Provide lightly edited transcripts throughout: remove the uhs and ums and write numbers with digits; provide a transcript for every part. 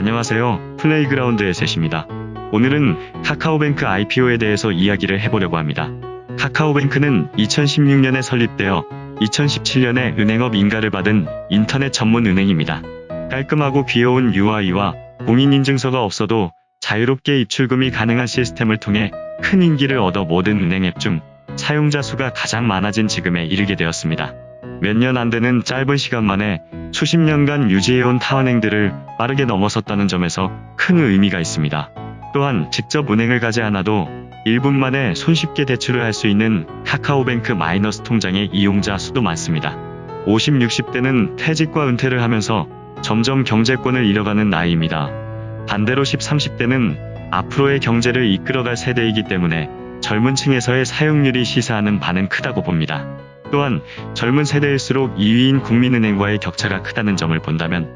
안녕하세요. 플레이그라운드의 셋입니다. 오늘은 카카오뱅크 IPO에 대해서 이야기를 해보려고 합니다. 카카오뱅크는 2016년에 설립되어 2017년에 은행업 인가를 받은 인터넷 전문 은행입니다. 깔끔하고 귀여운 UI와 공인인증서가 없어도 자유롭게 입출금이 가능한 시스템을 통해 큰 인기를 얻어 모든 은행 앱 중 사용자 수가 가장 많아진 지금에 이르게 되었습니다. 몇 년 안 되는 짧은 시간 만에 수십 년간 유지해온 타은행들을 빠르게 넘어섰다는 점에서 큰 의미가 있습니다. 또한 직접 은행을 가지 않아도 1분 만에 손쉽게 대출을 할 수 있는 카카오뱅크 마이너스 통장의 이용자 수도 많습니다. 50, 60대는 퇴직과 은퇴를 하면서 점점 경제권을 잃어가는 나이입니다. 반대로 10, 30대는 앞으로의 경제를 이끌어갈 세대이기 때문에 젊은 층에서의 사용률이 시사하는 바는 크다고 봅니다. 또한 젊은 세대일수록 2위인 국민은행과의 격차가 크다는 점을 본다면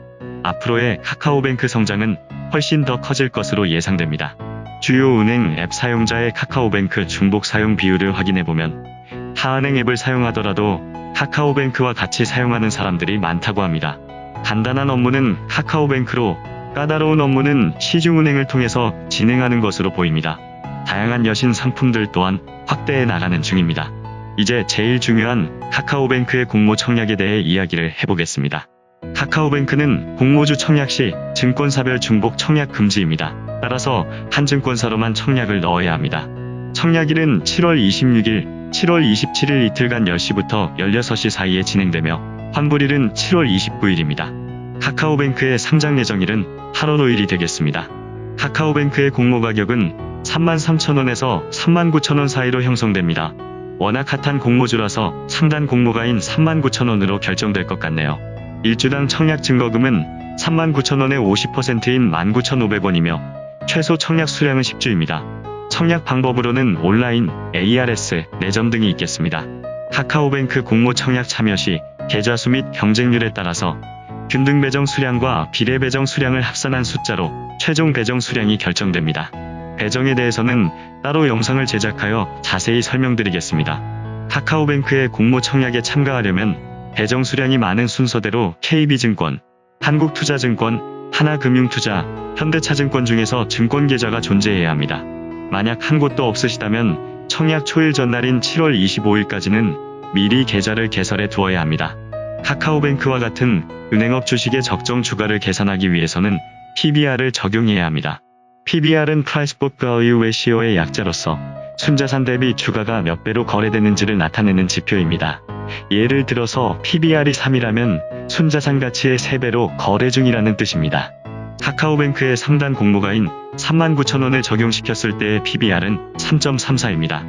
앞으로의 카카오뱅크 성장은 훨씬 더 커질 것으로 예상됩니다. 주요 은행 앱 사용자의 카카오뱅크 중복 사용 비율을 확인해보면 타은행 앱을 사용하더라도 카카오뱅크와 같이 사용하는 사람들이 많다고 합니다. 간단한 업무는 카카오뱅크로, 까다로운 업무는 시중은행을 통해서 진행하는 것으로 보입니다. 다양한 여신 상품들 또한 확대해 나가는 중입니다. 이제 제일 중요한 카카오뱅크의 공모 청약에 대해 이야기를 해보겠습니다. 카카오뱅크는 공모주 청약 시 증권사별 중복 청약 금지입니다. 따라서 한 증권사로만 청약을 넣어야 합니다. 청약일은 7월 26일, 7월 27일 이틀간 10시부터 16시 사이에 진행되며 환불일은 7월 29일입니다. 카카오뱅크의 상장 예정일은 8월 5일이 되겠습니다. 카카오뱅크의 공모 가격은 33,000원에서 39,000원 사이로 형성됩니다. 워낙 핫한 공모주라서 상단 공모가인 39,000원으로 결정될 것 같네요. 일주당 청약 증거금은 39,000원의 50%인 19,500원이며 최소 청약 수량은 10주입니다. 청약 방법으로는 온라인, ARS, 내점 등이 있겠습니다. 카카오뱅크 공모 청약 참여 시 계좌 수 및 경쟁률에 따라서 균등 배정 수량과 비례 배정 수량을 합산한 숫자로 최종 배정 수량이 결정됩니다. 배정에 대해서는 따로 영상을 제작하여 자세히 설명드리겠습니다. 카카오뱅크의 공모 청약에 참가하려면 배정 수량이 많은 순서대로 KB증권, 한국투자증권, 하나금융투자, 현대차증권 중에서 증권 계좌가 존재해야 합니다. 만약 한 곳도 없으시다면 청약 초일 전날인 7월 25일까지는 미리 계좌를 개설해 두어야 합니다. 카카오뱅크와 같은 은행업 주식의 적정 주가를 계산하기 위해서는 PBR을 적용해야 합니다. PBR은 Price Book Value Ratio의 약자로서 순자산 대비 주가가 몇 배로 거래되는지를 나타내는 지표입니다. 예를 들어서 PBR이 3이라면 순자산 가치의 3배로 거래 중이라는 뜻입니다. 카카오뱅크의 상단 공모가인 39,000원을 적용시켰을 때의 PBR은 3.34입니다.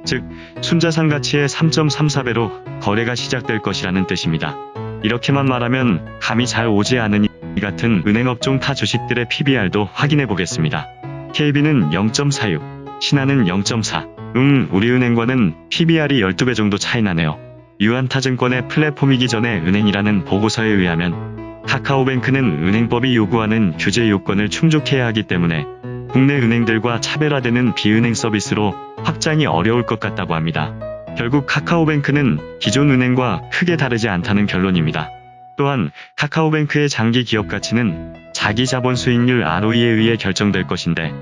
즉, 순자산 가치의 3.34배로 거래가 시작될 것이라는 뜻입니다. 이렇게만 말하면 감이 잘 오지 않으니 이 같은 은행업종 타 주식들의 PBR도 확인해 보겠습니다. KB는 0.46, 신한은 0.4. 우리은행과는 PBR이 12배 정도 차이 나네요. 유한타증권의 플랫폼이기 전에 은행이라는 보고서에 의하면 카카오뱅크는 은행법이 요구하는 규제 요건을 충족해야 하기 때문에 국내 은행들과 차별화되는 비은행 서비스로 확장이 어려울 것 같다고 합니다. 결국 카카오뱅크는 기존 은행과 크게 다르지 않다는 결론입니다. 또한 카카오뱅크의 장기 기업 가치는 자기 자본 수익률 ROE에 의해 결정될 것인데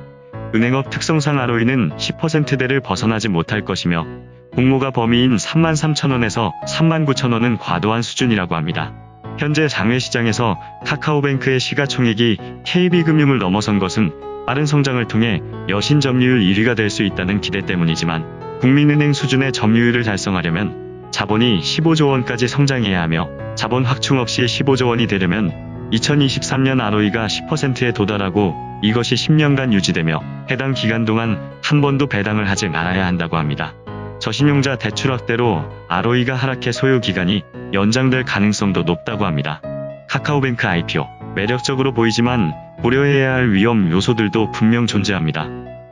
은행업 특성상 ROE는 10%대를 벗어나지 못할 것이며 공모가 범위인 33,000원에서 39,000원은 과도한 수준이라고 합니다. 현재 장외시장에서 카카오뱅크의 시가총액이 KB금융을 넘어선 것은 빠른 성장을 통해 여신 점유율 1위가 될 수 있다는 기대 때문이지만 국민은행 수준의 점유율을 달성하려면 자본이 15조 원까지 성장해야 하며 자본 확충 없이 15조 원이 되려면 2023년 ROE가 10%에 도달하고 이것이 10년간 유지되며 해당 기간 동안 한 번도 배당을 하지 말아야 한다고 합니다. 저신용자 대출 확대로 ROE가 하락해 소요 기간이 연장될 가능성도 높다고 합니다. 카카오뱅크 IPO, 매력적으로 보이지만 고려해야 할 위험 요소들도 분명 존재합니다.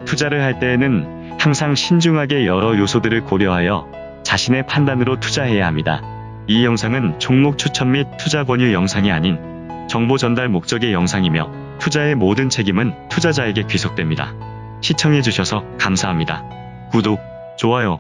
투자를 할 때에는 항상 신중하게 여러 요소들을 고려하여 자신의 판단으로 투자해야 합니다. 이 영상은 종목 추천 및 투자 권유 영상이 아닌 정보 전달 목적의 영상이며 투자의 모든 책임은 투자자에게 귀속됩니다. 시청해주셔서 감사합니다. 구독, 좋아요.